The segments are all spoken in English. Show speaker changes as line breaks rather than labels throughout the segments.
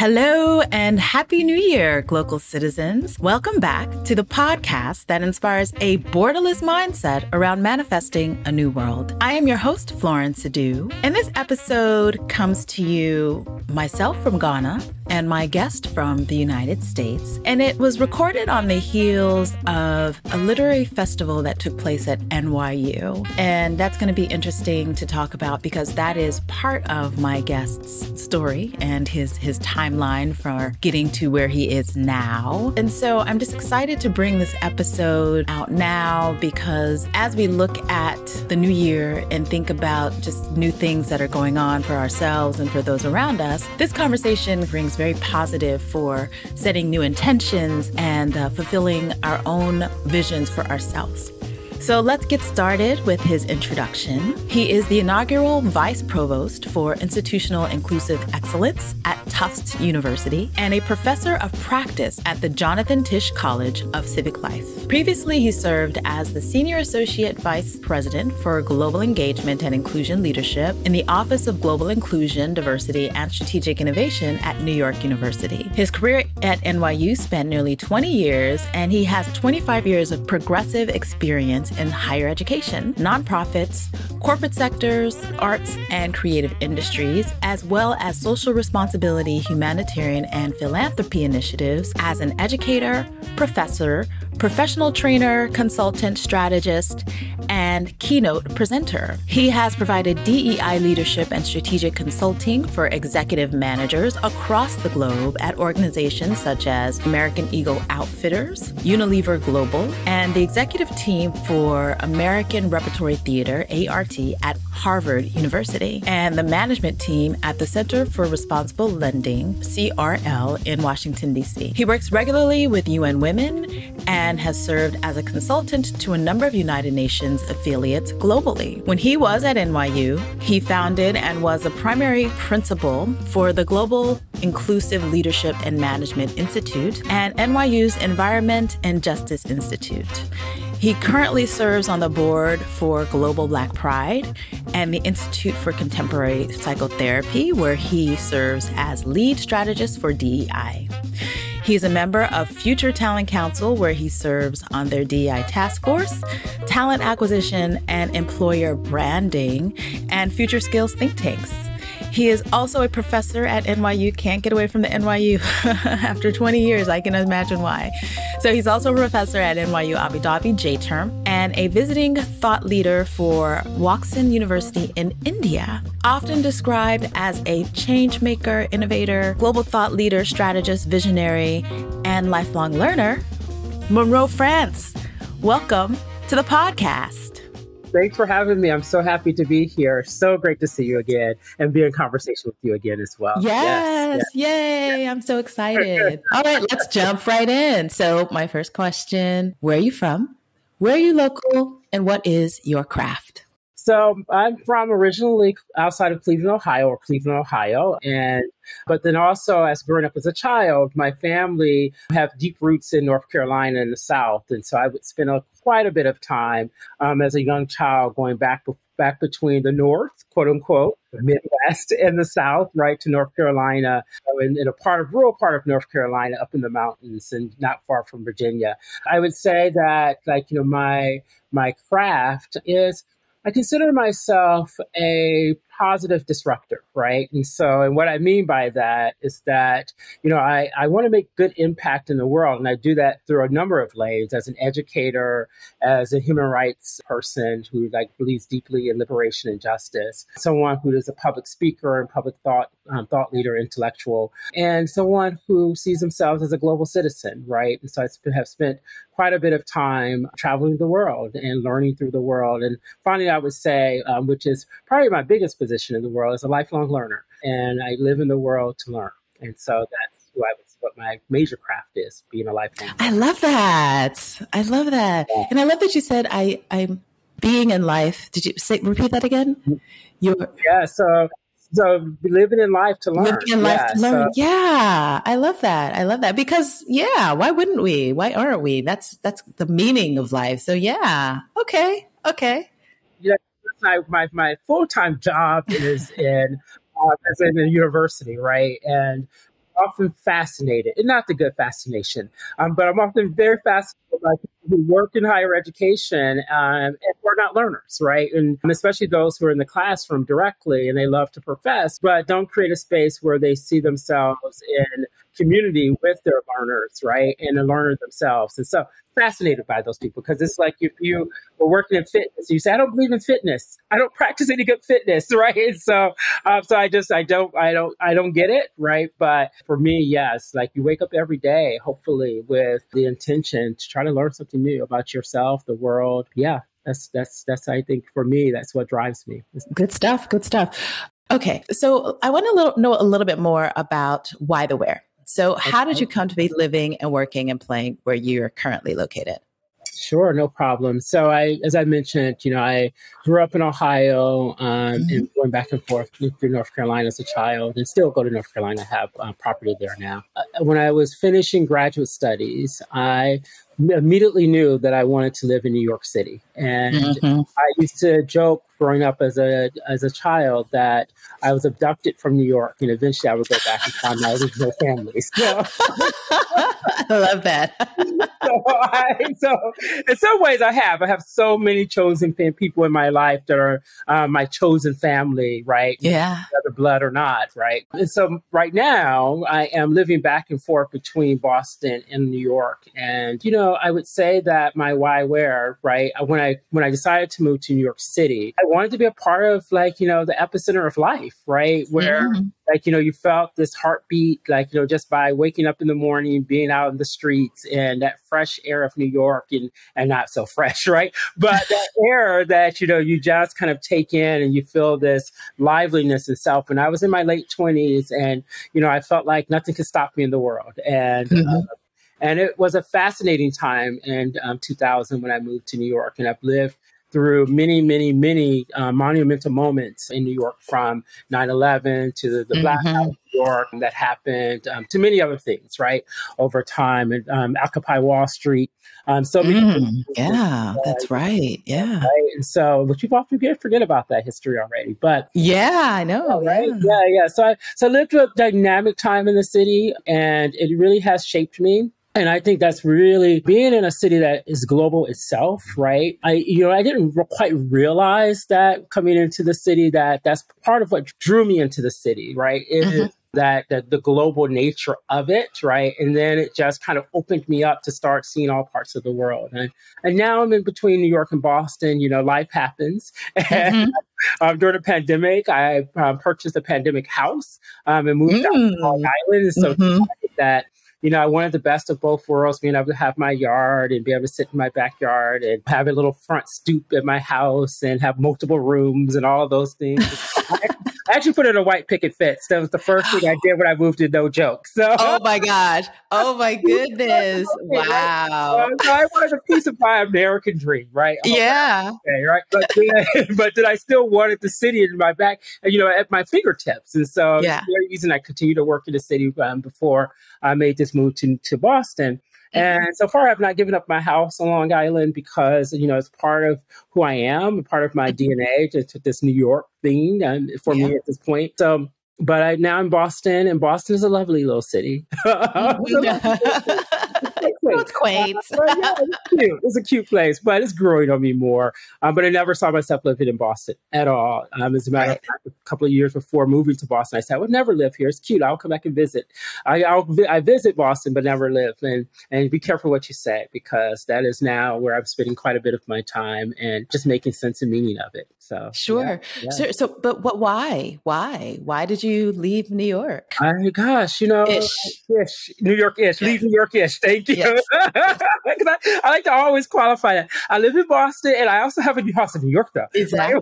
Hello and Happy New Year, Glocal citizens. Welcome back to the podcast that inspires a borderless mindset around manifesting a new world. I am your host, Florence Sadu, and this episode comes to you myself from Ghana and my guest from the United States. And it was recorded on the heels of a literary festival that took place at NYU. And that's going to be interesting to talk about because that is part of my guest's story and his timeline for getting to where he is now. And so I'm just excited to bring this episode out now because as we look at the new year and think about just new things that are going on for ourselves and for those around us, this conversation brings very positive for setting new intentions and fulfilling our own visions for ourselves. So let's get started with his introduction. He is the inaugural Vice Provost for Institutional Inclusive Excellence at Tufts University and a Professor of Practice at the Jonathan Tisch College of Civic Life. Previously, he served as the Senior Associate Vice President for Global Engagement and Inclusion Leadership in the Office of Global Inclusion, Diversity, and Strategic Innovation at New York University. His career at NYU spanned nearly 20 years, and he has 25 years of progressive experience in higher education, nonprofits, corporate sectors, arts and creative industries, as well as social responsibility, humanitarian, and philanthropy initiatives as an educator, professor, professional trainer, consultant, strategist, and keynote presenter. He has provided DEI leadership and strategic consulting for executive managers across the globe at organizations such as American Eagle Outfitters, Unilever Global, and the executive team for American Repertory Theater, ART, at Harvard University, and the management team at the Center for Responsible Lending, CRL, in Washington, D.C. He works regularly with UN Women and has served as a consultant to a number of United Nations affiliates globally. When he was at NYU, he founded and was a primary principal for the Global Inclusive Leadership and Management Institute and NYU's Environment and Justice Institute. He currently serves on the board for Global Black Pride and the Institute for Contemporary Psychotherapy, where he serves as lead strategist for DEI. He's a member of Future Talent Council, where he serves on their DEI Task Force, talent acquisition and employer branding, and future skills think tanks. He is also a professor at NYU. Can't get away from the NYU. After 20 years, I can imagine why. So he's also a professor at NYU Abu Dhabi J-term and a visiting thought leader for Woxsen University in India. Often described as a change maker, innovator, global thought leader, strategist, visionary, and lifelong learner, Monroe, France. Welcome to the podcast.
Thanks for having me. I'm so happy to be here. So great to see you again and be in conversation with you again as well.
Yes. Yay. I'm so excited. All right, let's jump right in. So my first question, where are you from? Where are you local? And what is your craft?
So I'm from originally outside of Cleveland, Ohio, but then also as growing up as a child, my family have deep roots in North Carolina in the South. And so I would spend quite a bit of time as a young child going back between the North, quote unquote, the Midwest and the South, right, to North Carolina, in a rural part of North Carolina up in the mountains and not far from Virginia. I would say that, my craft is, I consider myself a positive disruptor, right? And what I mean by that is that, I want to make good impact in the world. And I do that through a number of ways as an educator, as a human rights person who believes deeply in liberation and justice, someone who is a public speaker and public thought leader, intellectual, and someone who sees themselves as a global citizen, right? And so I have spent quite a bit of time traveling the world and learning through the world. And finally, I would say, which is probably my biggest position in the world, is a lifelong learner. And I live in the world to learn. And so that's what my major craft is, being a lifelong learner.
I love that. Yeah. And I love that you said I'm being in life. Did you repeat that again?
So living in life to learn.
Living in life to learn. Yeah. I love that. Because why wouldn't we? Why aren't we? That's the meaning of life. So yeah. Okay.
Yeah. My full-time job is in a university, right? And often fascinated, and not the good fascination, but I'm often very fascinated by people who work in higher education and who are not learners, right? And especially those who are in the classroom directly and they love to profess, but don't create a space where they see themselves in community with their learners, right? And the learners themselves. And so fascinated by those people, because it's like if you were working in fitness, you say, I don't believe in fitness. I don't practice any good fitness, right? And so I don't get it, right? But for me, yes, like you wake up every day, hopefully with the intention to try to learn something new about yourself, the world. Yeah, that's I think for me, that's what drives me.
Good stuff. Good stuff. Okay, so I want to know a little bit more about why the where. So how did you come to be living and working and playing where you're currently located?
Sure, no problem. So as I mentioned, I grew up in Ohio and going back and forth through North Carolina as a child, and still go to North Carolina. I have property there now. When I was finishing graduate studies, I immediately knew that I wanted to live in New York City. And I used to joke growing up as a child that I was abducted from New York, and eventually I would go back and find my original family. So,
I love that.
so in some ways I have so many chosen people in my life that are my chosen family, right?
Yeah.
Whether blood or not, right? And so right now I am living back and forth between Boston and New York. And, I would say that my why, where, right? When I decided to move to New York City, I wanted to be a part of the epicenter of life, right? Where you felt this heartbeat, just by waking up in the morning, being out in the streets and that fresh air of New York and not so fresh, right? But that air that, you just kind of take in and you feel this liveliness itself. And I was in my late 20s and, I felt like nothing could stop me in the world. And it was a fascinating time in 2000 when I moved to New York, and I've lived through many, many, many monumental moments in New York, from 9/11 to the blackout in New York that happened, to many other things, right, over time, and Occupy Wall Street. So many
yeah, that's right. Yeah.
Right? And so, but people often forget about that history already. But
yeah, I know.
Right? Yeah. So I lived through a dynamic time in the city, and it really has shaped me. And I think that's really being in a city that is global itself, right? I didn't quite realize that coming into the city, that's part of what drew me into the city, right? Is that the global nature of it, right? And then it just kind of opened me up to start seeing all parts of the world. And now I'm in between New York and Boston. Life happens. And during the pandemic, I purchased a pandemic house and moved out to Long Island. And so that I wanted the best of both worlds, being able to have my yard and be able to sit in my backyard and have a little front stoop at my house and have multiple rooms and all of those things. I actually put in a white picket fence. That was the first thing I did when I moved in, no joke. So,
oh my gosh. Oh my goodness. Wow.
So I wanted a piece of my American dream, right?
Yeah.
Okay, right. But then I still wanted the city in my back, at my fingertips. And so it's the very reason I continued to work in the city before I made this move to Boston. And so far, I've not given up my house on Long Island because, it's part of who I am, part of my DNA, just this New York thing for me at this point. So, but now I'm in Boston, and Boston is a lovely little city.
It's quaint.
It's a cute place, but it's growing on me more. But I never saw myself living in Boston at all. As a matter of fact, a couple of years before moving to Boston, I said, I would never live here. It's cute. I'll come back and visit. I visit Boston, but never live. And be careful what you say, because that is now where I'm spending quite a bit of my time and just making sense and meaning of it. So
sure. Yeah. So, but why? Why did you leave New York?
Gosh, New York-ish. Leave New York-ish. Thank you. Yes. Because I like to always qualify that. I live in Boston, and I also have a new house in New York, though.
Exactly.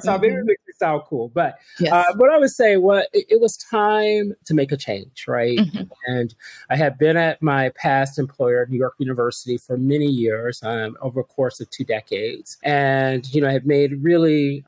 So maybe it makes it sound cool. But what I would say, it was time to make a change, right? And I had been at my past employer, New York University, for many years, over a course of 2 decades. And, I had made really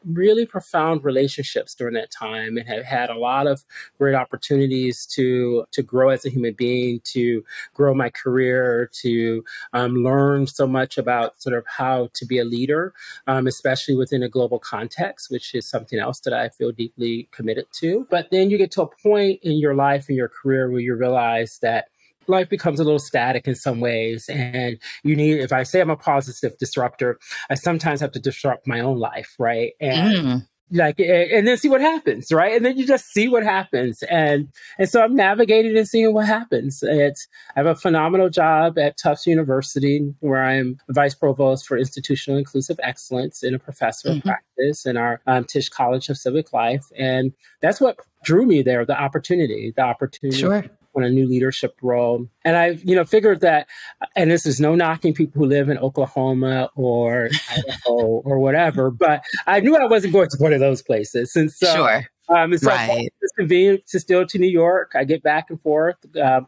really profound relationships during that time and have had a lot of great opportunities to grow as a human being, to grow my career, to learn so much about sort of how to be a leader, especially within a global context, which is something else that I feel deeply committed to. But then you get to a point in your life and your career where you realize that life becomes a little static in some ways. And you need, if I say I'm a positive disruptor, I sometimes have to disrupt my own life, right? And and then see what happens, right? And then you just see what happens. And so I'm navigating and seeing what happens. I have a phenomenal job at Tufts University, where I'm vice provost for institutional inclusive excellence and a professor of practice in our Tisch College of Civic Life. And that's what drew me there, the opportunity. Sure. On a new leadership role. And I, figured that, and this is no knocking people who live in Oklahoma or Idaho or whatever, but I knew I wasn't going to one of those places. And so,
sure.
It's convenient to still to New York. I get back and forth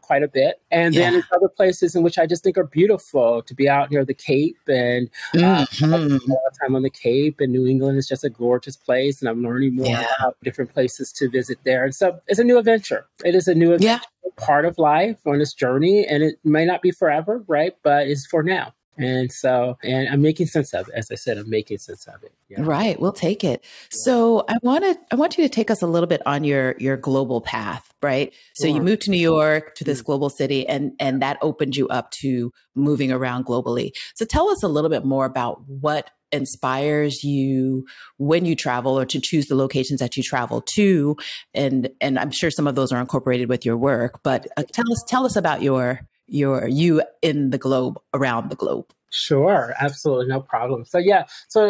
quite a bit. And then there's other places in which I just think are beautiful, to be out near the Cape, and a lot of time on the Cape, and New England is just a gorgeous place. And I'm learning more about different places to visit there. And so it's a new adventure. It is a new adventure, part of life on this journey. And it may not be forever, right? But it's for now. And so, and I'm making sense of it. As I said, I'm making sense of it. Yeah.
Right. We'll take it. So I want you to take us a little bit on your global path, right? So you moved to New York, to this global city, and that opened you up to moving around globally. So tell us a little bit more about what inspires you when you travel, or to choose the locations that you travel to. And I'm sure some of those are incorporated with your work, but tell us about you in the globe, around the globe.
Sure, absolutely, no problem. So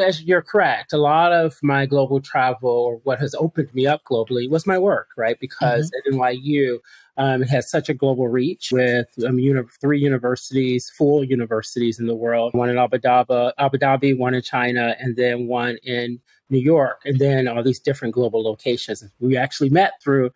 as you're correct, a lot of my global travel, or what has opened me up globally, was my work, right? Because at NYU, it has such a global reach with 3 universities, full universities in the world, one in Abu Dhabi, one in China, and then one in New York, and then all these different global locations. We actually met through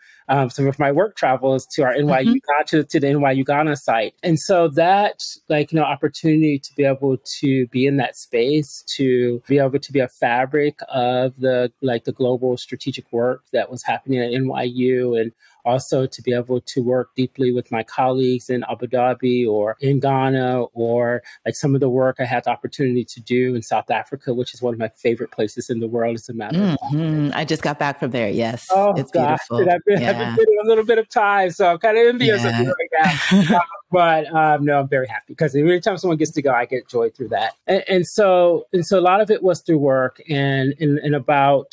some of my work travels to our NYU, to the NYU Ghana site. And so that, opportunity to be able to be in that space, to be able to be a fabric of the global strategic work that was happening at NYU, and also to be able to work deeply with my colleagues in Abu Dhabi or in Ghana, or some of the work I had the opportunity to do in South Africa, which is one of my favorite places in the world, as a matter of fact.
I just got back from there. Yes.
Oh,
it's
gosh.
beautiful.
I've been a little bit of time, so I'm kind of envious of you right now. But no, I'm very happy, because every time someone gets to go, I get joy through that. And so a lot of it was through work and about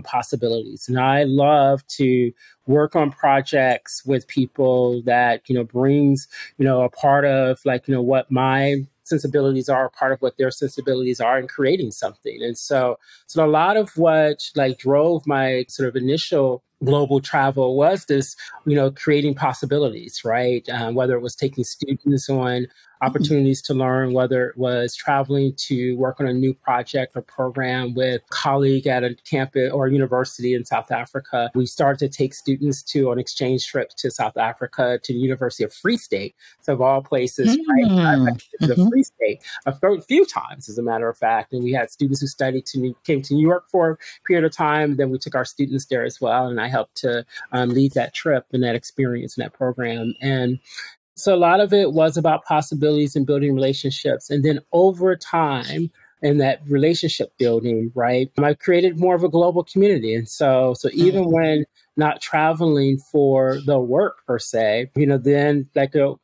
possibilities. And I love to work on projects with people that, brings, a part of what my sensibilities are, part of what their sensibilities are, in creating something. And so a lot of what drove my sort of initial global travel was this, creating possibilities, right? Whether it was taking students on opportunities to learn, whether it was traveling to work on a new project or program with a colleague at a campus or university in South Africa. We started to take students on exchange trips to South Africa, to the University of Free State. So of all places, right? I've been to the Free State a few times, as a matter of fact. And we had students who came to New York for a period of time. Then we took our students there as well. And I helped to lead that trip and that experience and that program. And so a lot of it was about possibilities and building relationships. And then over time, in that relationship building, right, I created more of a global community. And so even when not traveling for the work per se, then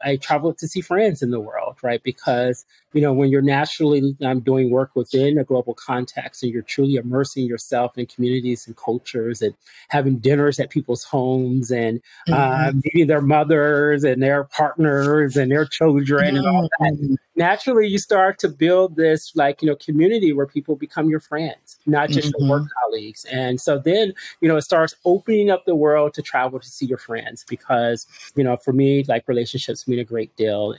I traveled to see friends in the world, right? Because, when you're naturally doing work within a global context, and you're truly immersing yourself in communities and cultures, and having dinners at people's homes, and meeting their mothers and their partners and their children and all that, naturally you start to build this community where people become your friends, not just your work colleagues. And so then, it starts opening up the world to travel to see your friends, because, for me, relationships mean a great deal.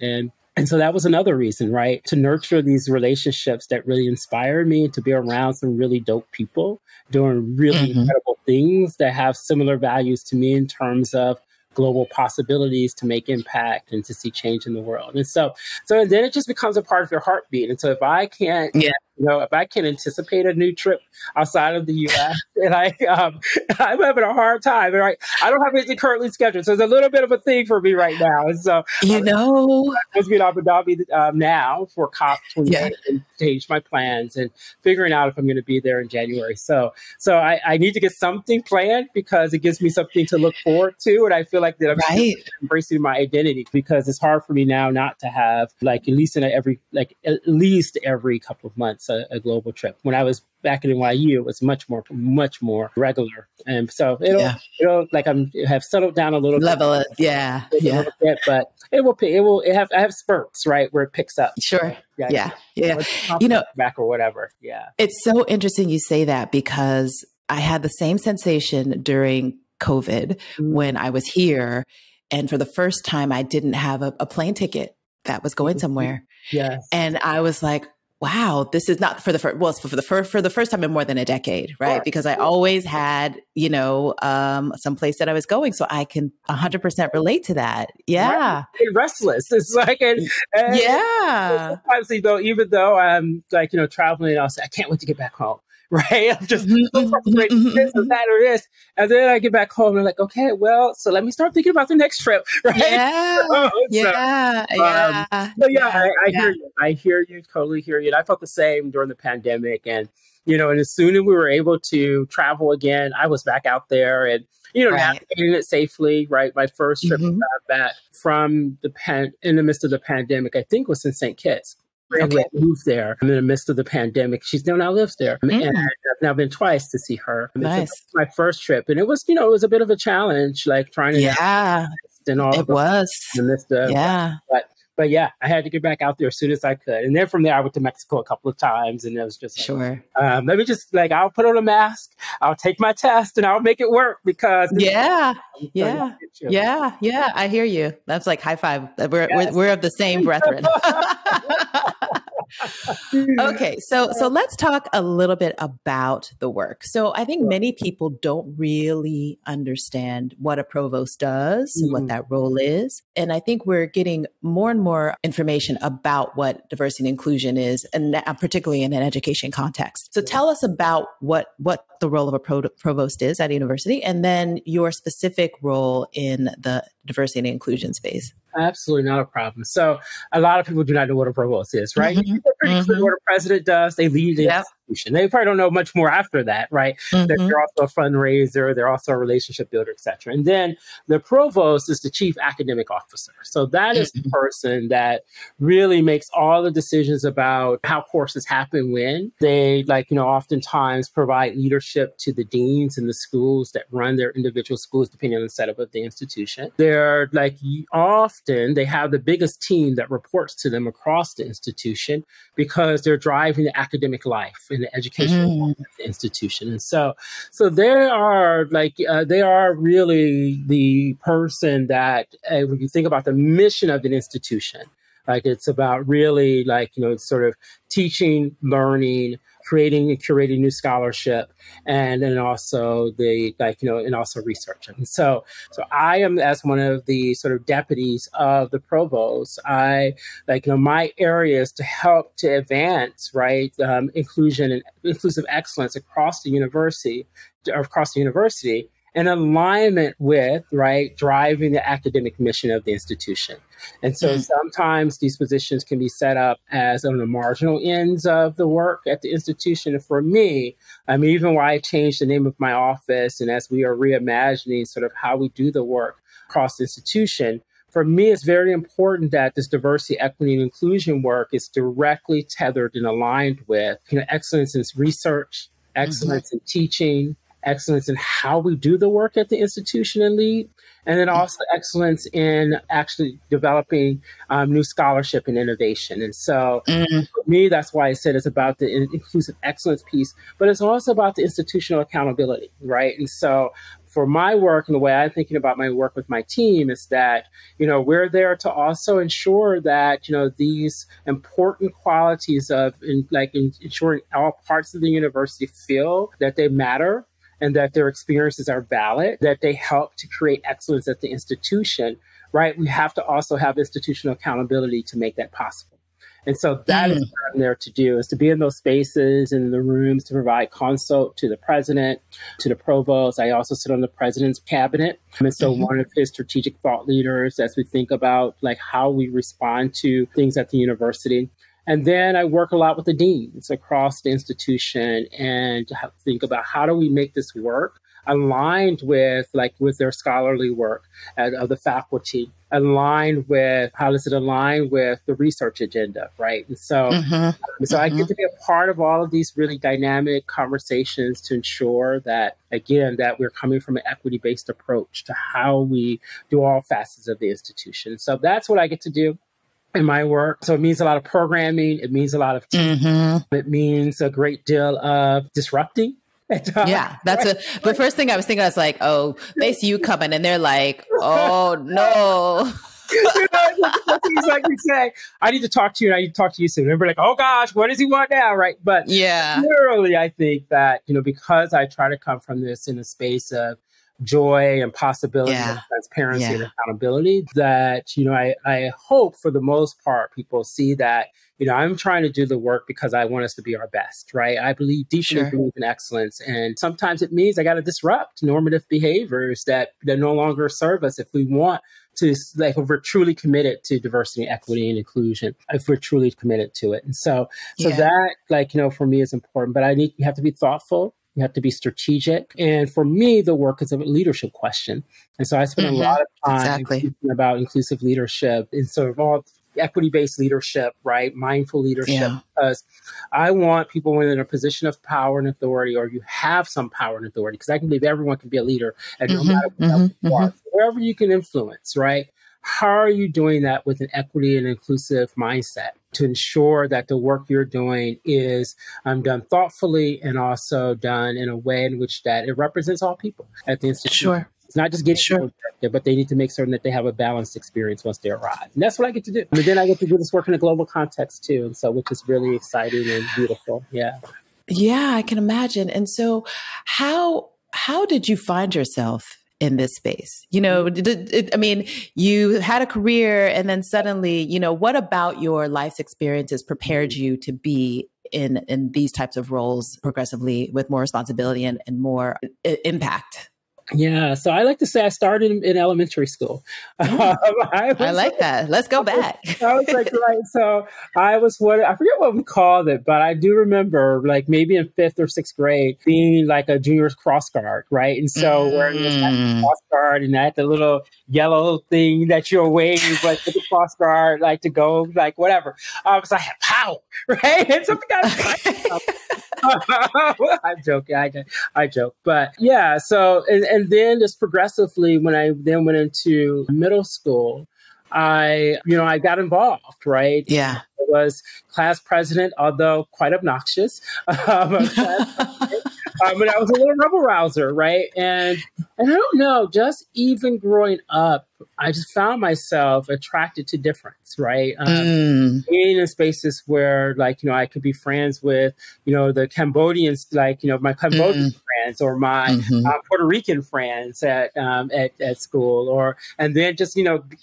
And so that was another reason, right, to nurture these relationships that really inspired me, and to be around some really dope people doing really incredible things that have similar values to me in terms of global possibilities to make impact and to see change in the world. And so then it just becomes a part of your heartbeat. And so if I can't if I can anticipate a new trip outside of the U.S., and I'm having a hard time. Right? I don't have anything currently scheduled, so it's a little bit of a thing for me right now. And so, I'm supposed to be in Abu Dhabi now for COP28 and change my plans and figuring out if I'm going to be there in January. So I need to get something planned because it gives me something to look forward to, and I feel like that I'm still embracing my identity because it's hard for me now not to have at least every couple of months a global trip. When I was back at NYU, it was much more regular, and so it'll have settled down a little
bit,
a little bit, but I have spurts, right, where it picks up.
Sure. Yeah.
Back or whatever. Yeah.
It's so interesting you say that because I had the same sensation during COVID when I was here. And for the first time, I didn't have a plane ticket that was going somewhere.
Yes.
And I was like, wow, this is not for the first, well, for the first time in more than a decade, right? Sure. Because I always had, some place that I was going. So I can 100% relate to that. Yeah.
Right. Restless. It's like, sometimes, even though I'm traveling, I'll say, I can't wait to get back home. Right. I'm just so frustrated, this or that or this. And then I get back home and I'm like, okay, well, so let me start thinking about the next trip. Right. I hear you, totally hear you. And I felt the same during the pandemic. And, and as soon as we were able to travel again, I was back out there and, navigating it safely. Right. My first trip back from in the midst of the pandemic, I think was in St. Kitts. Okay. Moved there in the midst of the pandemic. She still now lives there. And I've now been twice to see her.
Nice.
So my first trip. And it was, it was a bit of a challenge, trying to and all
it was
in the midst of But yeah, I had to get back out there as soon as I could. And then from there, I went to Mexico a couple of times. And it was just let me just I'll put on a mask, I'll take my test and I'll make it work because.
I hear you. That's like high five. We're of the same brethren. Okay. So let's talk a little bit about the work. So I think many people don't really understand what a provost does and what that role is. And I think we're getting more and more information about what diversity and inclusion is, and particularly in an education context. So tell us about what the role of a provost is at a university, and then your specific role in the diversity and inclusion space.
Absolutely not a problem. So a lot of people do not know what a provost is, right? They're pretty clear what a president does. They lead the institution. They probably don't know much more after that, right? That they're also a fundraiser. They're also a relationship builder, et cetera. And then the provost is the chief academic officer. So that is the person that really makes all the decisions about how courses happen when. They oftentimes provide leadership to the deans and the schools that run their individual schools, depending on the setup of the institution. They're often they have the biggest team that reports to them across the institution because they're driving the academic life and the educational life of the institution. And so they are really the person that when you think about the mission of an institution, it's about really sort of teaching, learning, creating and curating new scholarship, and then also and also research. And so I am, as one of the sort of deputies of the provost, my area is to help to advance, inclusion and inclusive excellence across the university, in alignment with, driving the academic mission of the institution. And so sometimes these positions can be set up as on the marginal ends of the work at the institution. And for me, even why I changed the name of my office and as we are reimagining sort of how we do the work across the institution, for me, it's very important that this diversity, equity, and inclusion work is directly tethered and aligned with excellence in research, excellence in teaching, excellence in how we do the work at the institution and lead, and then also excellence in actually developing new scholarship and innovation. And so for me, that's why I said it's about the inclusive excellence piece, but it's also about the institutional accountability, right? And so for my work and the way I'm thinking about my work with my team is that, we're there to also ensure that, these important qualities of ensuring all parts of the university feel that they matter, and that their experiences are valid, that they help to create excellence at the institution, right? We have to also have institutional accountability to make that possible. And so that is what I'm there to do, is to be in those spaces and in the rooms to provide consult to the president, to the provost. I also sit on the president's cabinet. And so one of his strategic thought leaders as we think about like how we respond to things at the university. And then I work a lot with the deans across the institution and think about how do we make this work aligned with their scholarly work of the faculty, aligned with how does it align with the research agenda, right? And so, so I get to be a part of all of these really dynamic conversations to ensure that, again, that we're coming from an equity-based approach to how we do all facets of the institution. So that's what I get to do in my work. So it means a lot of programming. It means a lot of teaching. It means a great deal of disrupting.
Yeah, that's the first thing I was thinking. I was like, oh, they see you coming and they're like, oh, no.
It's like we say, I need to talk to you and I need to talk to you soon. And we're like, oh, gosh, what does he want now? Right. But literally, I think that, because I try to come from this in a space of joy and possibility and transparency and accountability, that, I hope for the most part, people see that, I'm trying to do the work because I want us to be our best, right? I deeply believe in excellence. And sometimes it means I got to disrupt normative behaviors that no longer serve us if we want to, if we're truly committed to diversity, equity, and inclusion, if we're truly committed to it. And so that, for me is important, but you have to be thoughtful. You have to be strategic. And for me, the work is a leadership question. And so I spend a lot of time thinking about inclusive leadership and sort of all equity-based leadership, right? Mindful leadership, because I want people when they're in a position of power and authority, or you have some power and authority, because I can believe everyone can be a leader and no matter what else you are, wherever you can influence, right? How are you doing that with an equity and inclusive mindset to ensure that the work you're doing is done thoughtfully and also done in a way in which that it represents all people at the institution? It's not just getting people there, but they need to make certain that they have a balanced experience once they arrive. And that's what I get to do. And then I get to do this work in a global context too. And so, which is really exciting and beautiful. Yeah.
Yeah, I can imagine. And so how did you find yourself in this space? You had a career and then suddenly, what about your life's experiences prepared you to be in these types of roles progressively with more responsibility and more impact?
Yeah. So I like to say I started in elementary school.
I like that. Let's go back.
I was like, right. So I forget what we called it, but I do remember like maybe in 5th or 6th grade being like a junior cross guard. Right. And so wearing this cross guard and that the little yellow thing that you're waving, but with the cross guard, like to go, like whatever. I was like, power. Right. And something I'm joking. I joke. But yeah. So, and then just progressively, when I then went into middle school, I got involved, right?
Yeah.
I was class president, although quite obnoxious. But I was a little rebel rouser, right? And I don't know, just even growing up, I just found myself attracted to difference, right? Being in spaces where, I could be friends with, the Cambodians, my Cambodian friends or my Puerto Rican friends at school, and then just,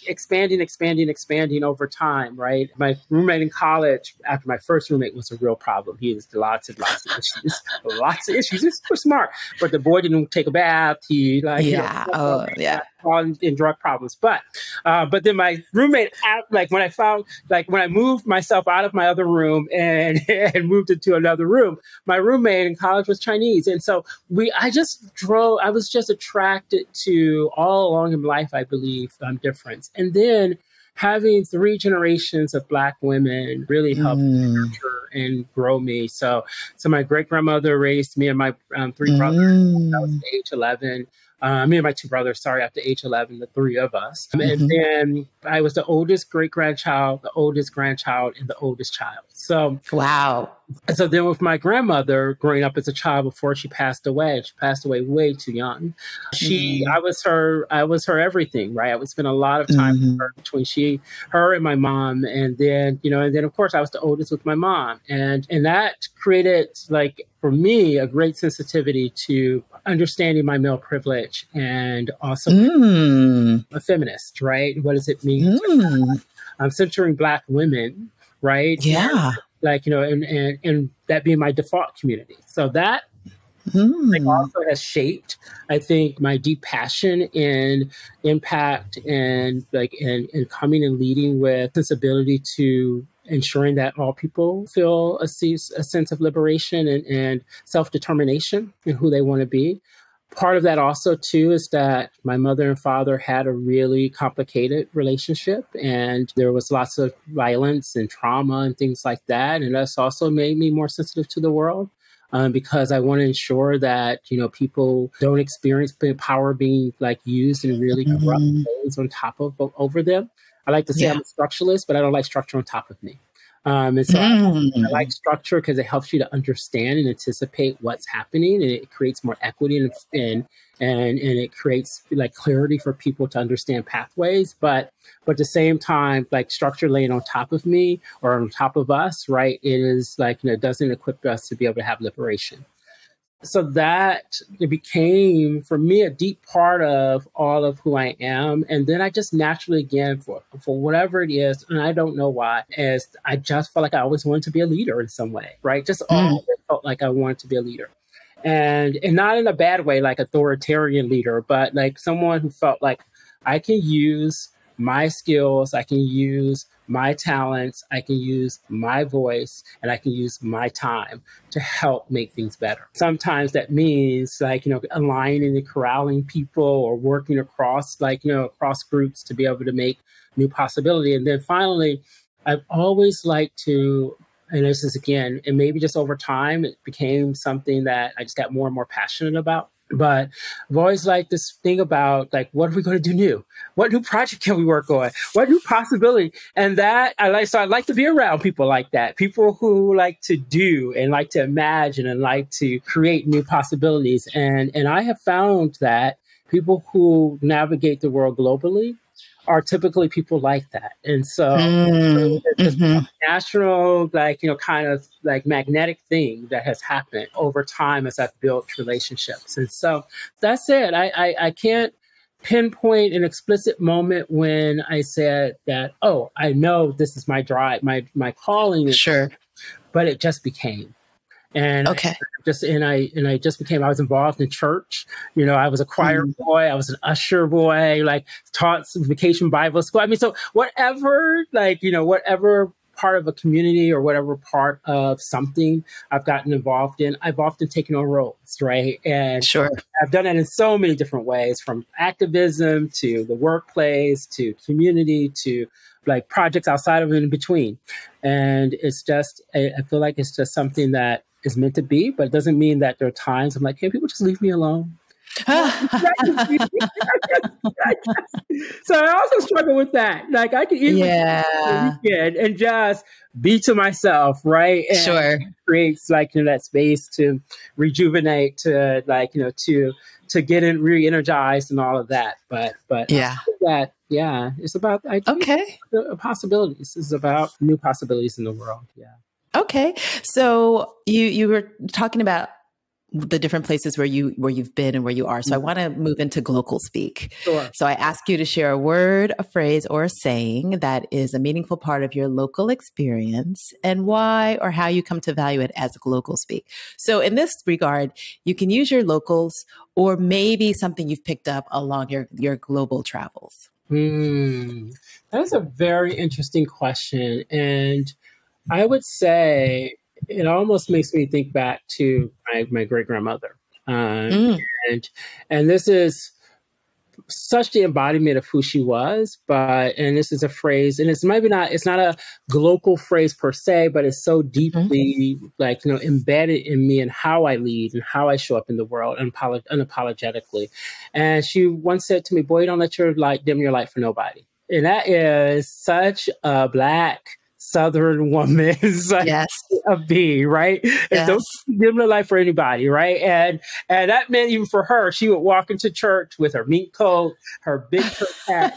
expanding over time, right? My roommate in college, after my first roommate, was a real problem. He has lots of issues, lots of issues. He's super smart, but the boy didn't take a bath. He in drug problems. But then my roommate, when I moved myself out of my other room and moved into another room, my roommate in college was Chinese. And so I was just attracted to all along in life, I believe, difference. And then having 3 generations of Black women really helped nurture and grow me. So my great-grandmother raised me and my 3 brothers. I was age 11. Me and my 2 brothers, after age 11, the 3 of us. And then I was the oldest great-grandchild, the oldest grandchild, and the oldest child. So,
wow.
So then with my grandmother growing up as a child before she passed away way too young. I was her everything, right? I would spend a lot of time with her, between her and my mom. And then, of course I was the oldest with my mom. And that created, for me, a great sensitivity to understanding my male privilege and also a feminist, right? What does it mean? I'm centering Black women, right?
Yeah.
And that being my default community. So that also has shaped, I think, my deep passion in impact and coming and leading with sensibility to ensuring that all people feel a sense of liberation and self-determination in who they want to be. Part of that also, too, is that my mother and father had a really complicated relationship, and there was lots of violence and trauma and things like that. And that's also made me more sensitive to the world. Because I want to ensure that, people don't experience power being used in really corrupt ways on top of over them. I like to say I'm a structuralist, but I don't like structure on top of me. And so I like structure because it helps you to understand and anticipate what's happening, and it creates more equity and it creates clarity for people to understand pathways. But at the same time, structure laying on top of me or on top of us, right? It is it doesn't equip us to be able to have liberation. So that it became, for me, a deep part of all of who I am. And then I just naturally, again, for whatever it is, and I don't know why, is I just felt like I always wanted to be a leader in some way, right? Just always felt like I wanted to be a leader. And not in a bad way, like authoritarian leader, but someone who felt like I can use my skills, I can use my talents, I can use my voice, and I can use my time to help make things better. Sometimes that means aligning and corralling people or working across across groups to be able to make new possibility. And then finally, I've always liked to, and this is again, and maybe just over time, it became something that I just got more and more passionate about. But I've always liked this thing about what are we going to do new? What new project can we work on? What new possibility? And that so I like to be around people like that, people who like to do and like to imagine and like to create new possibilities. And I have found that people who navigate the world globally are typically people like that. And so it's a natural, kind of magnetic thing that has happened over time as I've built relationships. And so that's it. I can't pinpoint an explicit moment when I said that, oh, I know this is my drive, my calling.
Sure.
But it just became. And
okay.
I just became, I was involved in church. I was a choir boy. I was an usher boy, taught vacation Bible school. I mean, so whatever, whatever part of a community or whatever part of something I've gotten involved in, I've often taken on roles, right? And
sure.
I've done that in so many different ways, from activism to the workplace to community to projects outside of it in between. And it's just, I feel like it's just something that is meant to be, but it doesn't mean that there are times I'm like, hey, people just leave me alone. So I also struggle with that. I can easily the weekend and just be to myself, right? And
sure.
Creates that space to rejuvenate, to to get in re-energized and all of that. But it's about possibilities. It's about new possibilities in the world. Yeah.
Okay. So you were talking about the different places where you've been and where you are. So I want to move into Glocal speak.
Sure.
So I ask you to share a word, a phrase, or a saying that is a meaningful part of your local experience and why or how you come to value it as Glocal speak. So in this regard, you can use your locals or maybe something you've picked up along your global travels.
That is a very interesting question. And I would say it almost makes me think back to my great-grandmother. And this is such the embodiment of who she was, and this is a phrase, and it's not a Glocal phrase per se, but it's so deeply embedded in me and how I lead and how I show up in the world unapologetically. And she once said to me, boy, don't let your light dim your light for nobody. And that is such a Black Southern woman's a B, right?
Yes.
And don't dim the light for anybody, right? And that meant even for her, she would walk into church with her mink coat, her big church hat,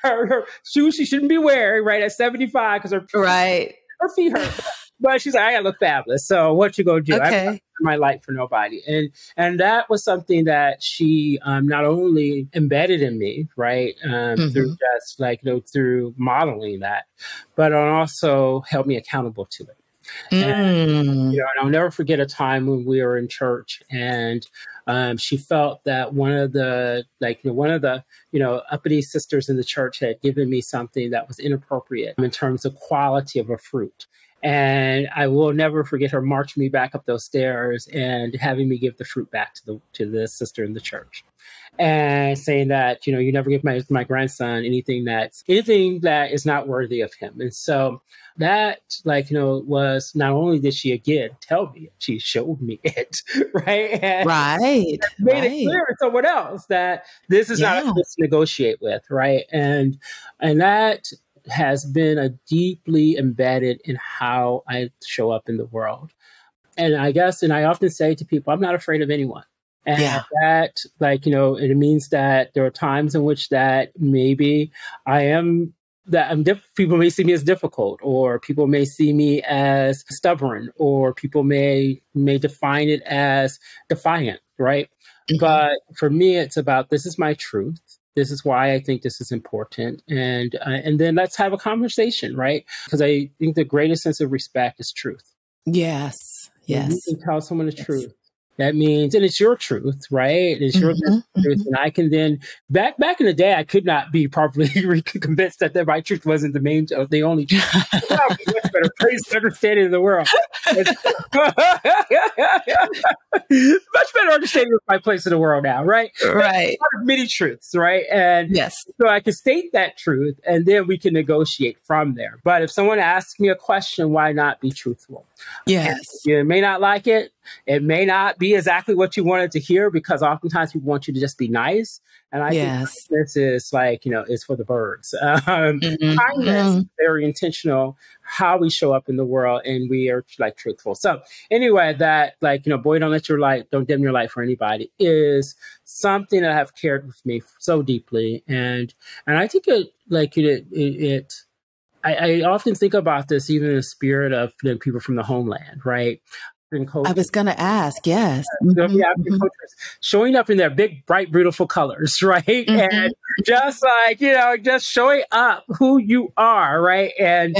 her shoes she shouldn't be wearing, right, at 75 because her feet hurt. But she's like, I gotta look fabulous. So what you gonna do?
Okay.
I'm my light for nobody. And that was something that she not only embedded in me, right, through just like, through modeling that, but also held me accountable to it. And, and I'll never forget a time when we were in church, and she felt that one of the uppity sisters in the church had given me something that was inappropriate in terms of quality of a fruit. And I will never forget her marching me back up those stairs and having me give the fruit back to the sister in the church, and saying that, you never give my grandson anything that is not worthy of him. And so that, was not only did she again tell me, she showed me it, right? And made it clear to someone else that this is not a place to negotiate with, right? And that has been a deeply embedded in how I show up in the world. And I often say to people, I'm not afraid of anyone. And that, it means that there are times in which that maybe people may see me as difficult, or people may see me as stubborn, or people may define it as defiant, right? But for me, it's about, this is my truth. This is why I think this is important. And then let's have a conversation, right? Because I think the greatest sense of respect is truth.
Yes.
When you can tell someone the truth, that means, and it's your truth, right? It's your truth. And I can then, back in the day, I could not be properly convinced that my truth wasn't the only truth. Much better place to understanding of the world. Much better understanding of my place in the world now, right?
Right.
Many truths, right? And so I can state that truth, and then we can negotiate from there. But if someone asks me a question, why not be truthful?
Yes.
And you may not like it. It may not be exactly what you wanted to hear, because oftentimes people want you to just be nice. And I think this is is for the birds. Kindness is very intentional, how we show up in the world, and we are truthful. So anyway, that boy, don't dim your light for anybody is something that I've carried with me so deeply. And I think I often think about this even in the spirit of people from the homeland, right?
I was going to ask, yes.
Showing up in their big, bright, beautiful colors, right? And just just showing up who you are, right? And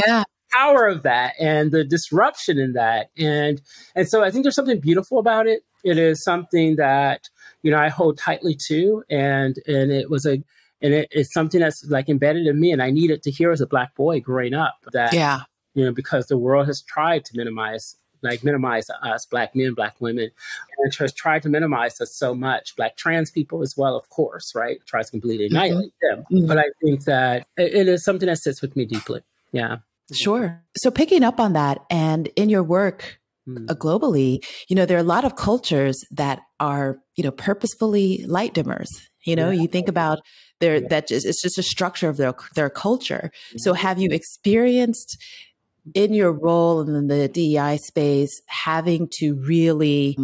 power of that, and the disruption in that. And so I think there's something beautiful about it. It is something that, I hold tightly to, and it's something that's embedded in me, and I needed to hear as a Black boy growing up that, because the world has tried to minimize us, Black men, Black women, and has tried to minimize us so much. Black trans people as well, of course, right? Tries to completely annihilate them. But I think that it is something that sits with me deeply. Yeah.
Sure. So picking up on that, and in your work globally, there are a lot of cultures that are, purposefully light dimmers. You think about it's just a structure of their culture. So have you experienced in your role in the DEI space, having to really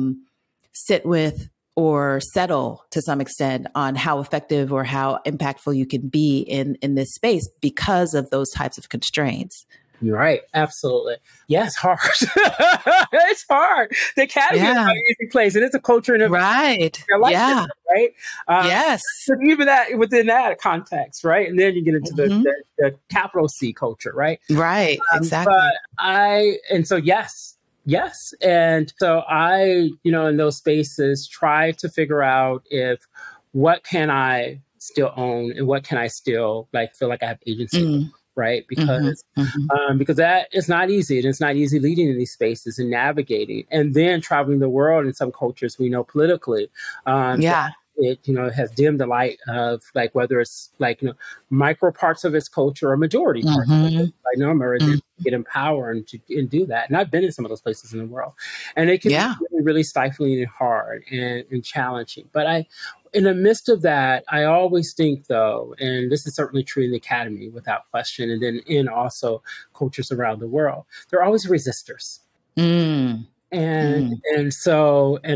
sit with or settle to some extent on how effective or how impactful you can be in this space because of those types of constraints?
You're right. Absolutely. Yeah, it's hard. It's hard. The academy is not an easy place, and it's a culture in right. Right.
Yes.
So even that within that context, right, and then you get into the capital C culture, right?
Right. Exactly.
Yes. And so I, in those spaces, try to figure out what can I still own and what can I still feel like I have agency over. Right. Because that is not easy. And it's not easy leading in these spaces and navigating, and then traveling the world in some cultures we know politically. It has dimmed the light of whether it's micro parts of its culture or majority parts of it. To get in power and do that. And I've been in some of those places in the world, and it can be really, really stifling and hard and challenging. But in the midst of that, I always think, though, and this is certainly true in the academy without question, and then in also cultures around the world, there are always resistors. And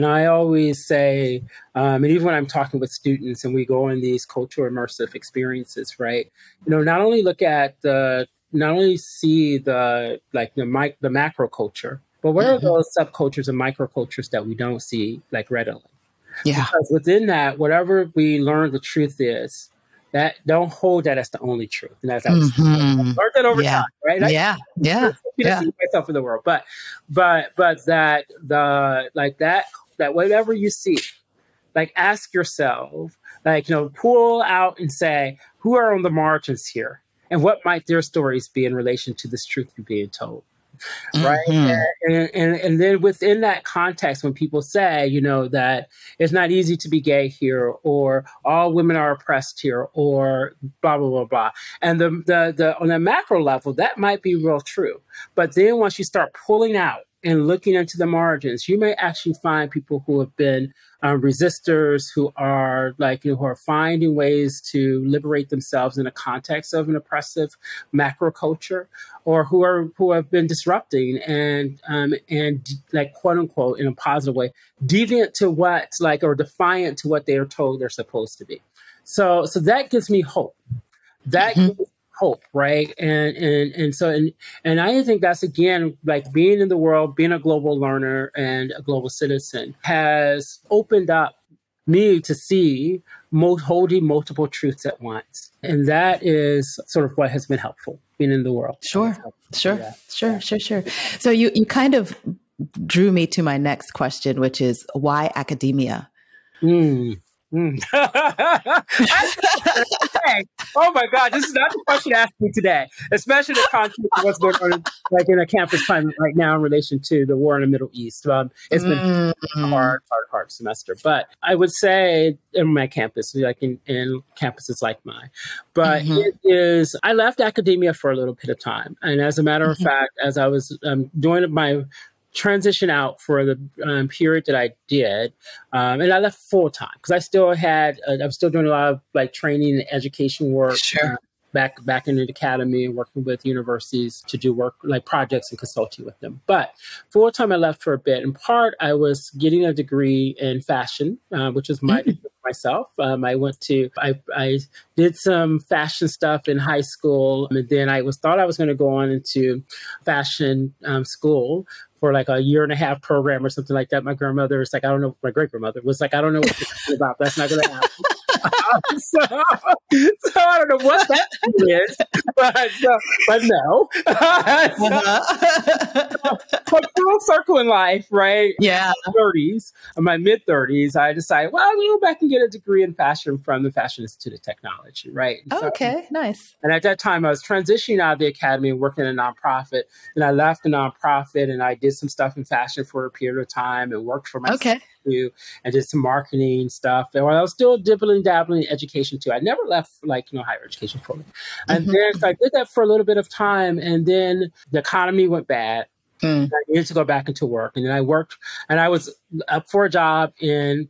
I always say, and even when I'm talking with students and we go in these cultural immersive experiences, right, not only look at the not only see the macro culture, but what are those subcultures and microcultures that we don't see like readily?
Yeah.
Because within that, whatever we learn the truth is, that don't hold that as the only truth. And as I was learned that over time, right?
Yeah.
See myself in the world, but that that whatever you see, like ask yourself, like, pull out and say, who are on the margins here? And what might their stories be in relation to this truth you're being told? Right. And then within that context, when people say, that it's not easy to be gay here, or all women are oppressed here, or blah, blah, blah, blah. And the on a macro level, that might be real true. But then once you start pulling out and looking into the margins, you may actually find people who have been resistors, who are who are finding ways to liberate themselves in the context of an oppressive macro culture, or who have been disrupting and quote unquote in a positive way, deviant to what or defiant to what they are told they're supposed to be. So that gives me hope. That gives me hope, right? And I think that's, again, like being in the world, being a global learner and a global citizen has opened up me to see holding multiple truths at once. And that is sort of what has been helpful being in the world.
Sure. So you kind of drew me to my next question, which is why academia?
Oh my God, this is not the question asked me today, especially the context of what's going on in a campus climate right now in relation to the war in the Middle East. It's been a hard semester, but I would say in my campus, in campuses like mine, but it is, I left academia for a little bit of time. And as a matter of fact, as I was doing my transition out for the period that I did, and I left full time because I was still doing a lot of training and education work.
Sure.
Back in the academy and working with universities to do work like projects and consulting with them. But full time I left for a bit. In part, I was getting a degree in fashion, which is myself. I did some fashion stuff in high school, and then thought I was going to go on into fashion school for like a 1.5-year program or something like that. My grandmother was like, my great grandmother was like, I don't know what you're talking about. That's not going to happen. So I don't know what that is, but no. But full circle in life, right?
Yeah.
In my mid-30s, I decided, well, I'll go back and get a degree in fashion from the Fashion Institute of Technology, right?
Okay, nice.
And at that time, I was transitioning out of the academy and working in a nonprofit. And I left the nonprofit and I did some stuff in fashion for a period of time and worked for myself. Okay. And did some marketing stuff. And I was still dabbling in education too. I never left higher education program. And then so I did that for a little bit of time. And then the economy went bad. I needed to go back into work. And then I worked, and I was up for a job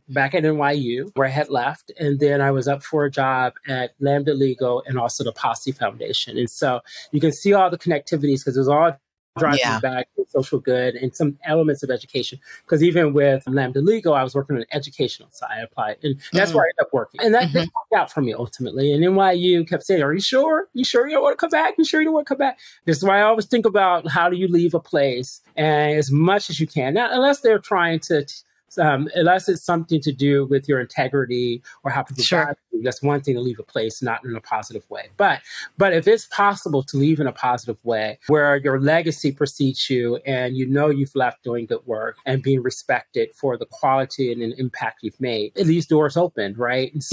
back at NYU where I had left. And then I was up for a job at Lambda Legal and also the Posse Foundation. And so you can see all the connectivities because it was all driving back to social good and some elements of education. Because even with Lambda Legal, I was working on the educational side. I applied, and that's where I ended up working. And that worked out for me ultimately. And NYU kept saying, "Are you sure? You sure you don't want to come back? You sure you don't want to come back?" This is why I always think about how do you leave a place, and as much as you can, not unless they're trying to. Unless it's something to do with your integrity or how people drive you, that's one thing to leave a place, not in a positive way. But if it's possible to leave in a positive way where your legacy precedes you and you've left doing good work and being respected for the quality and impact you've made, it leaves doors open, right? And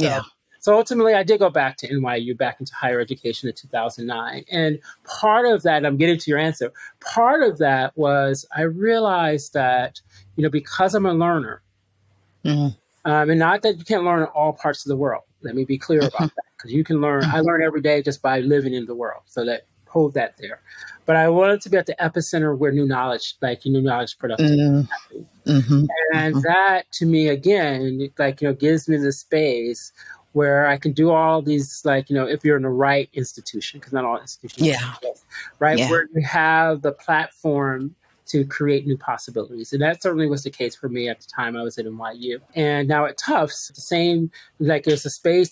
so ultimately, I did go back to NYU, back into higher education in 2009. And part of that, I'm getting to your answer, part of that was I realized that, because I'm a learner, and not that you can't learn in all parts of the world. Let me be clear about that, because you can learn. I learn every day just by living in the world. So hold that there. But I wanted to be at the epicenter where new knowledge production is happening. And that, to me, again, gives me the space where I can do all these, if you're in the right institution, because not all institutions exist, right? Yeah. Where you have the platform to create new possibilities. And that certainly was the case for me at the time I was at NYU. And now at Tufts, the same, like there's space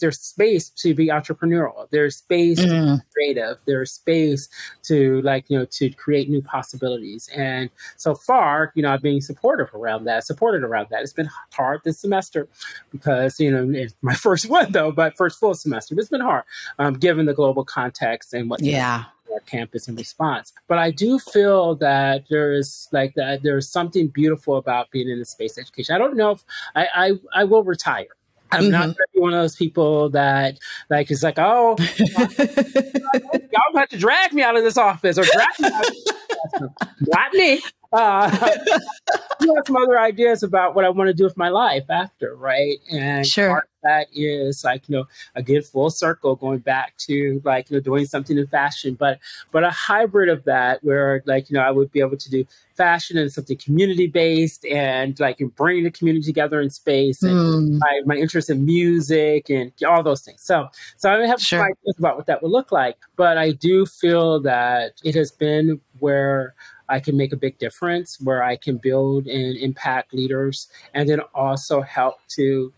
to be entrepreneurial. There's space to be creative. There's space to to create new possibilities. And so far, I've been supported around that. It's been hard this semester because, it's my first one though, but first full semester. It's been hard given the global context and what our campus in response. But I do feel that there's something beautiful about being in the space education. I don't know if I will retire. I'm not going to be one of those people that is like, oh, y'all have to drag me out of this office or drag me out of this office. Not me. You have some other ideas about what I want to do with my life after, right? And part of that is again, full circle, going back to doing something in fashion, but a hybrid of that where I would be able to do fashion and something community based and bringing the community together in space and my interest in music and all those things. So I have some ideas about what that would look like, but I do feel that it has been where I can make a big difference, where I can build and impact leaders, and then also help to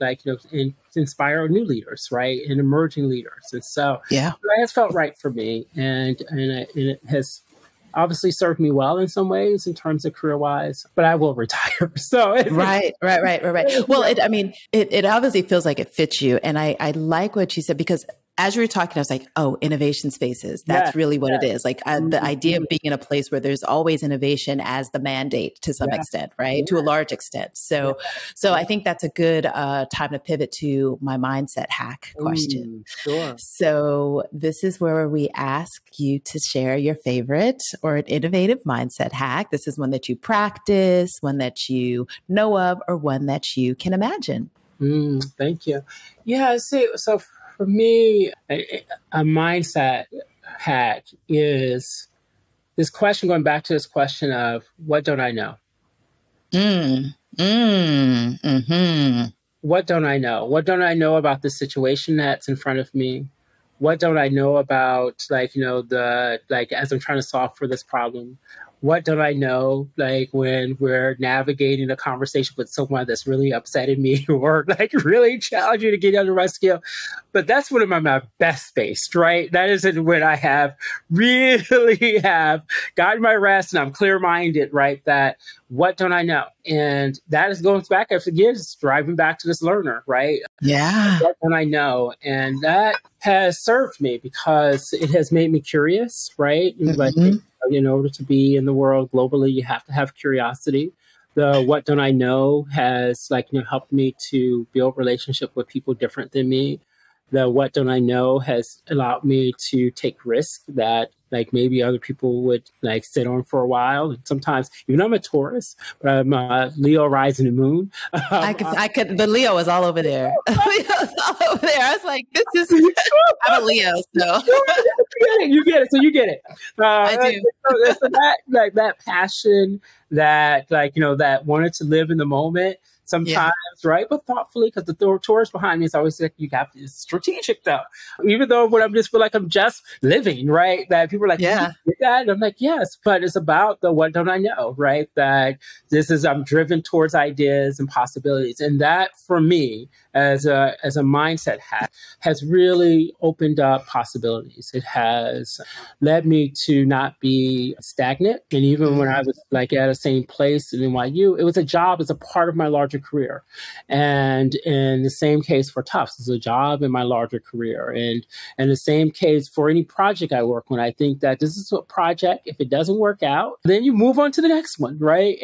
inspire new leaders, right, and emerging leaders. And so that has felt right for me, and it has obviously served me well in some ways in terms of career-wise, but I will retire. So
right. Well, it obviously feels like it fits you, and I like what you said because as you were talking, I was like, oh, innovation spaces. That's really what it is. The idea of being in a place where there's always innovation as the mandate to some extent, right? To a large extent. So I think that's a good time to pivot to my mindset hack question.
Sure.
So this is where we ask you to share your favorite or an innovative mindset hack. This is one that you practice, one that you know of, or one that you can imagine.
Thank you. Yeah, so for me, a mindset hack is this question, going back to this question of what don't I know? What don't I know? What don't I know about the situation that's in front of me? What don't I know about, as I'm trying to solve for this problem? What don't I know, when we're navigating a conversation with someone that's really upsetting me or really challenging to get under my skin? But that's when I'm at my best space, right? That isn't when I have gotten my rest and I'm clear-minded, right? That what don't I know? And that is going back, again, it's driving back to this learner, right?
Yeah.
What don't I know? And that has served me because it has made me curious, right? In order to be in the world globally, you have to have curiosity. The what don't I know has helped me to build relationship with people different than me. The what don't I know has allowed me to take risks that maybe other people would sit on for a while. And sometimes, even though I'm a Taurus, but I'm a Leo rising and moon.
The Leo was all over there. Leo's all over there. I was like, I'm a Leo, so.
You get it. So you get it.
I do.
So that passion, that wanted to live in the moment. Sometimes, right? But thoughtfully, because the Taurus behind me is always you have to be strategic though. Even though when I just feel like I'm just living, right? That people are like, yeah, and I'm like, yes, but it's about the what don't I know, right? That I'm driven towards ideas and possibilities. And that for me, as a mindset hack, has really opened up possibilities. It has led me to not be stagnant. And even when I was at the same place in NYU, it was a job as a part of my larger career. And in the same case for Tufts, it's a job in my larger career. And the same case for any project I work on. I think that this is a project, if it doesn't work out, then you move on to the next one, right?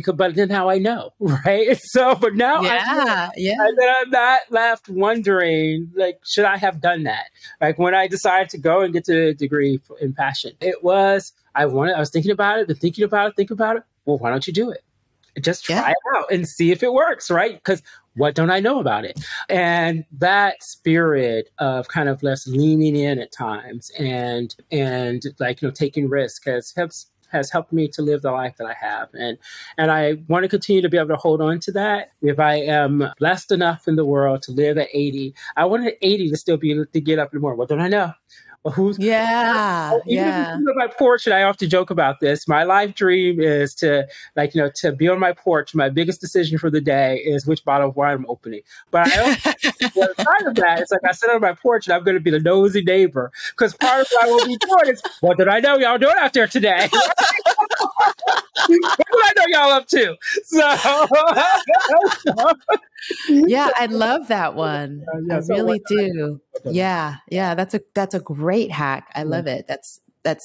But then now I know, right? So, but now I'm not left wondering, should I have done that? When I decided to go and get the degree in fashion, I was thinking about it. Well, why don't you do it? Just try it out and see if it works, right? Because what don't I know about it? And that spirit of kind of less leaning in at times and taking risk has helped me to live the life that I have. And I want to continue to be able to hold on to that. If I am blessed enough in the world to live at 80, I want at 80 to still be able to get up in the morning. What don't I know? Well, who's
Yeah.
even if you on my porch, and I often joke about this, my life dream is to to be on my porch. My biggest decision for the day is which bottle of wine I'm opening. But I also, the other side of that, it's like I sit on my porch and I'm going to be the nosy neighbor, because part of what I will be doing is, what did I know y'all doing out there today? What did I know y'all up to?
Yeah, I love that one. I really do. Yeah. That's a great hack. I love it. That's I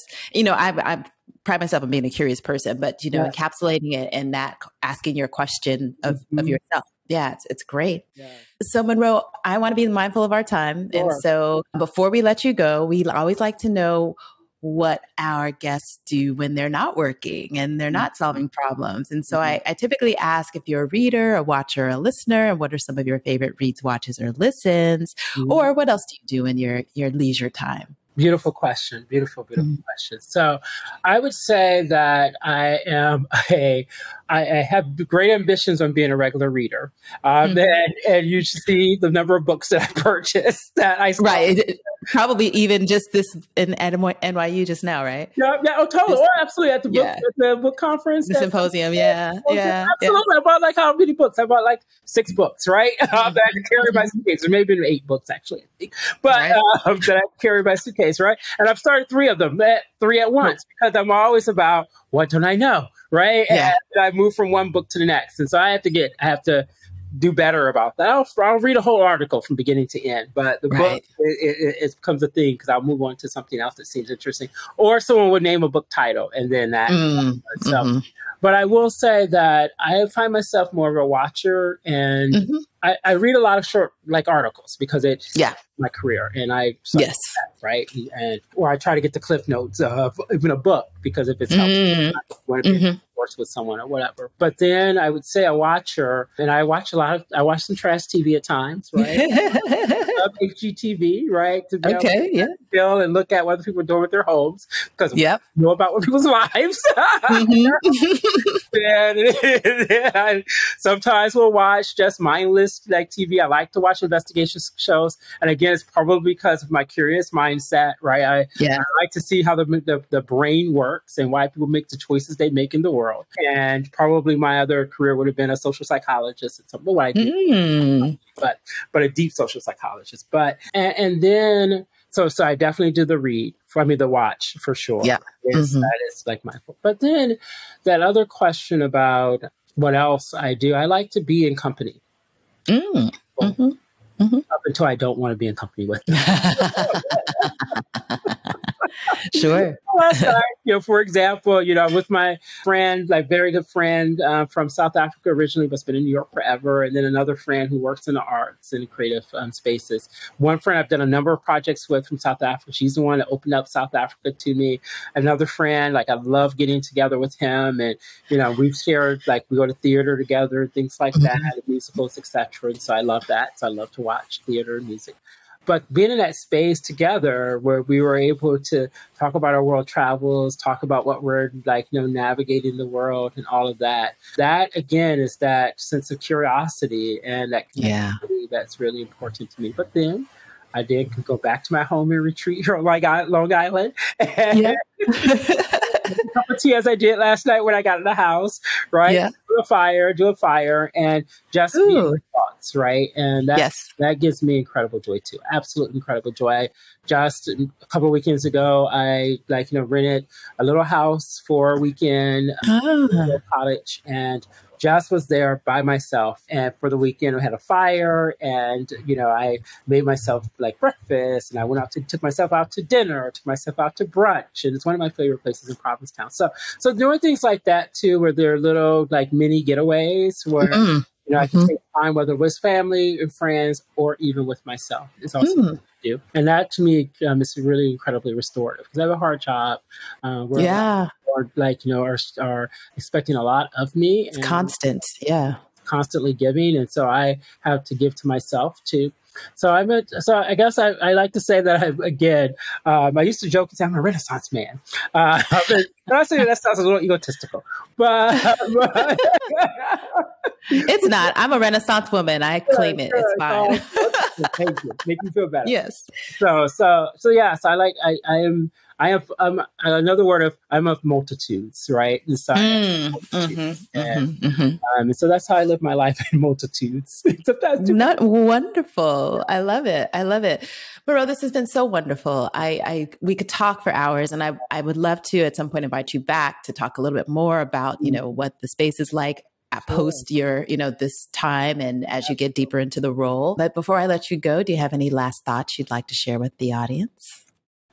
pride myself on being a curious person, but encapsulating it in that asking your question of yourself. Yeah, it's great. Yeah. So Monroe, I want to be mindful of our time. Sure. And so before we let you go, we always like to know what our guests do when they're not working and they're not solving problems. And so I typically ask if you're a reader, a watcher, a listener, and what are some of your favorite reads, watches, or listens, or what else do you do in your leisure time?
Beautiful question. Beautiful question. So I would say that I have great ambitions on being a regular reader. And you should see the number of books that I purchased that I
Right. Probably even just this at NYU just now, right?
Yeah. Oh, totally. Absolutely. At the book conference.
The symposium. Yeah.
Absolutely. I bought how many books? I bought 6 books, right? That I could carry my suitcase. Or maybe 8 books, actually, I think. But that I carry my suitcase, right? And I've started 3 of them, 3 at once, because I'm always about, what don't I know, right? Yeah. And I move from one book to the next. And so I have to do better about that. I'll read a whole article from beginning to end, but the book, it becomes a thing because I'll move on to something else that seems interesting. Or someone would name a book title and then that. But I will say that I find myself more of a watcher, and I read a lot of short articles because it's my career, and that, right? Or I try to get the cliff notes of even a book, because if it's helpful, I want to be course with someone or whatever. But then I would say a watcher, and I watch some trash TV at times, right? I love HGTV, right? To be able to feel and look at what other people are doing with their homes, because we know about what people's lives. And I sometimes we'll watch just mindless TV. I like to watch investigation shows, and again, it's probably because of my curious mindset, right? I like to see how the brain works and why people make the choices they make in the world. And probably my other career would have been a social psychologist at some point, but a deep social psychologist. And then so I definitely do the watch for sure. Yeah, that is my. But then that other question about what else I do, I like to be in company. Up until I don't want to be in company with them.
Sure.
For example, with my friend, very good friend from South Africa originally, but's been in New York forever. And then another friend who works in the arts and creative spaces. One friend I've done a number of projects with from South Africa. She's the one that opened up South Africa to me. Another friend, I love getting together with him. And, we've shared, we go to theater together, things like that, musicals, etc. And so I love that. So I love to watch theater and music. But being in that space together where we were able to talk about our world travels, talk about what we're navigating the world and all of that, that again is that sense of curiosity and that connectivity that's really important to me. But then I did go back to my home and retreat here on Long Island. And a cup of tea as I did last night when I got in the house, right? Yeah. Do a fire, and just be with thoughts, right? And that gives me incredible joy too. Absolute incredible joy. Just a couple of weekends ago, I rented a little house for a weekend, a little cottage, and just was there by myself. And for the weekend, I had a fire, and I made myself breakfast, and I took myself out to dinner, took myself out to brunch, and it's one of my favorite places in Provincetown. So doing things like that too, where they're little mini getaways where I can take time, whether with family and friends or even with myself, is also what I do. And that to me is really incredibly restorative, because I have a hard job. Are expecting a lot of me. It's
constant. Yeah.
Constantly giving. And so I have to give to myself too. So I guess I like to say that I used to joke and say I'm a Renaissance man. And I say that sounds a little egotistical, but
it's not. I'm a Renaissance woman. I claim it. It's fine.
Thank you. Make me feel better.
Yes.
So yes, another word of, I'm of multitudes, right? And so, and so that's how I live my life in multitudes.
Not wonderful. I love it. I love it. Monroe, this has been so wonderful. We could talk for hours, and I would love to at some point invite you back to talk a little bit more about, what the space is like post your, this time and as you get deeper into the role. But before I let you go, do you have any last thoughts you'd like to share with the audience?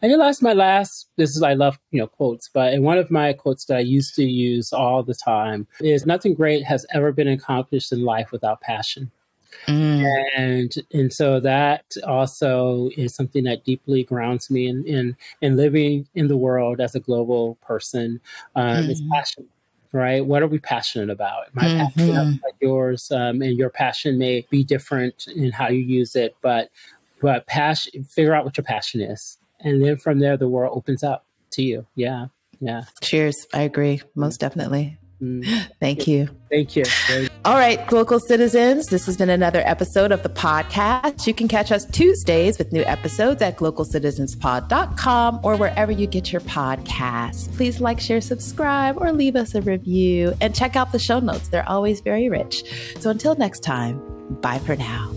I realized I love, quotes, but and one of my quotes that I used to use all the time is, nothing great has ever been accomplished in life without passion. And so that also is something that deeply grounds me in living in the world as a global person. Is passion, right? What are we passionate about? My passion is like yours, and your passion may be different in how you use it, but passion, figure out what your passion is. And then from there, the world opens up to you. Yeah. Yeah.
Cheers. I agree. Most definitely. Thank you.
Thank you.
All right, Glocal citizens, this has been another episode of the podcast. You can catch us Tuesdays with new episodes at glocalcitizenspod.com or wherever you get your podcasts. Please like, share, subscribe, or leave us a review. And check out the show notes. They're always very rich. So until next time, bye for now.